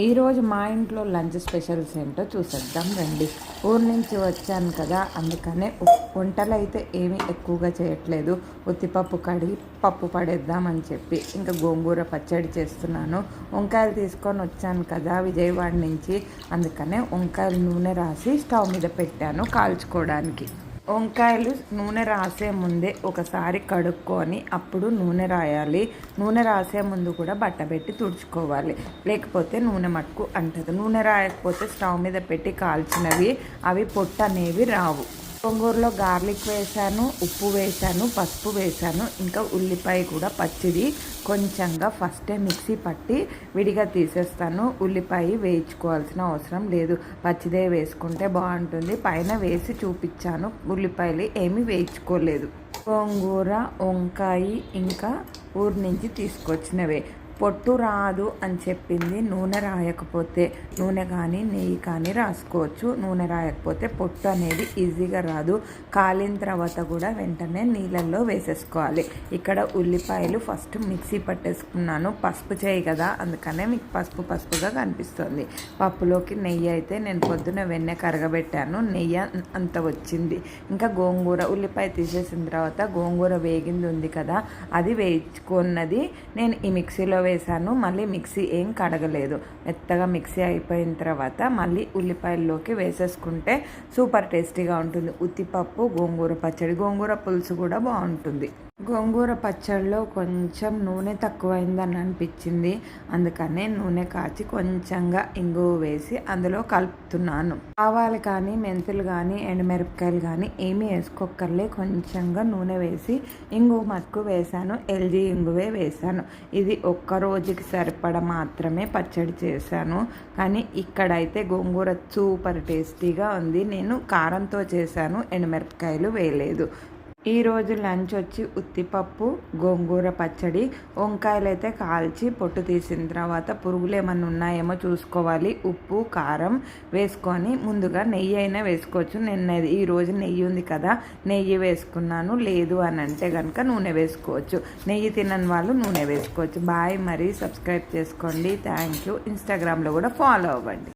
ఈరోజు మా ఇంట్లో లంచ్ స్పెషల్స్ ఏంటో చూసేద్దాం రండి. ఊరు నుంచి వచ్చాను కదా, అందుకనే వంటలు అయితే ఏమీ ఎక్కువగా చేయట్లేదు. ఉత్తిపప్పు కడిగి పప్పు పడేద్దామని చెప్పి ఇంకా గోంగూర పచ్చడి చేస్తున్నాను. వంకాయలు తీసుకొని వచ్చాను కదా విజయవాడ నుంచి, అందుకనే వంకాయలు నూనె రాసి స్టవ్ మీద పెట్టాను కాల్చుకోవడానికి. వంకాయలు నూనె రాసే ముందే ఒకసారి కడుక్కొని అప్పుడు నూనె రాయాలి. నూనె రాసే ముందు కూడా బట్ట పెట్టి తుడుచుకోవాలి, లేకపోతే నూనె మట్టుకు అంటదు. నూనె రాయకపోతే స్టవ్ మీద పెట్టి కాల్చినవి అవి పొట్టు అనేవి రావు. గోంగూరలో గార్లిక్ వేసాను, ఉప్పు వేసాను, పసుపు వేసాను, ఇంకా ఉల్లిపాయ కూడా పచ్చిది కొంచెంగా ఫస్టే మిక్సీ పట్టి విడిగా తీసేస్తాను. ఉల్లిపాయ వేయించుకోవాల్సిన అవసరం లేదు, పచ్చిదే వేసుకుంటే బాగుంటుంది. పైన వేసి చూపించాను, ఉల్లిపాయలు ఏమీ వేయించుకోలేదు. గోంగూర, వంకాయ ఇంకా ఊరి నుంచి తీసుకొచ్చినవే. పొట్టు రాదు అని చెప్పింది నూనె రాయకపోతే. నూనె కానీ నెయ్యి కానీ రాసుకోవచ్చు, నూనె రాయకపోతే పొట్టు అనేది ఈజీగా రాదు. కాలిన తర్వాత కూడా వెంటనే నీళ్ళల్లో వేసేసుకోవాలి. ఇక్కడ ఉల్లిపాయలు ఫస్ట్ మిక్సీ పట్టేసుకున్నాను. పసుపు చేయి కదా, అందుకనే మీకు పసుపుగా కనిపిస్తుంది. పప్పులోకి నెయ్యి అయితే నేను పొద్దున వెన్నె కరగబెట్టాను, నెయ్యి అంత వచ్చింది. ఇంకా గోంగూర, ఉల్లిపాయ తీసేసిన తర్వాత గోంగూర వేగింది ఉంది కదా, అది వేయించుకున్నది నేను ఈ మిక్సీలో వేసాను. మళ్ళీ మిక్సీ ఏం కడగలేదు, మెత్తగా మిక్సీ అయిపోయిన తర్వాత మళ్ళీ ఉల్లిపాయల్లోకి వేసేసుకుంటే సూపర్ టేస్టీగా ఉంటుంది. ఉత్తిపప్పు గోంగూర పచ్చడి, గోంగూర పులుసు కూడా బాగుంటుంది. గోంగూర పచ్చడిలో కొంచెం నూనె తక్కువైందని అనిపించింది, అందుకనే నూనె కాచి కొంచెంగా ఇంగువ వేసి అందులో కలుపుతున్నాను. ఆవాలు కానీ మెంతులు కానీ ఎండుమిరపకాయలు కానీ ఏమీ వేసుకోకర్లే, కొంచెంగా నూనె వేసి ఇంగువ మట్టుకు వేసాను. ఎల్జీ ఇంగువే వేసాను. ఇది ఒక్క రోజుకి సరిపడ మాత్రమే పచ్చడి చేశాను, కానీ ఇక్కడైతే గోంగూర సూపర్ టేస్టీగా ఉంది. నేను కారంతో చేశాను, ఎండుమిరపకాయలు వేయలేదు. ఈరోజు లంచ్ వచ్చి ఉత్తిపప్పు, గోంగూర పచ్చడి. వంకాయలు అయితే కాల్చి పొట్టు తీసిన తర్వాత పురుగులు ఏమన్నా ఉన్నాయేమో చూసుకోవాలి. ఉప్పు కారం వేసుకొని ముందుగా నెయ్యి అయినా వేసుకోవచ్చు. నేను ఈరోజు నెయ్యి ఉంది కదా నెయ్యి వేసుకున్నాను. లేదు అని అంటే కనుక నూనె వేసుకోవచ్చు. నెయ్యి తినని వాళ్ళు నూనె వేసుకోవచ్చు. బాయ్, మరి సబ్స్క్రైబ్ చేసుకోండి. Thank you. ఇన్స్టాగ్రామ్లో కూడా ఫాలో అవ్వండి.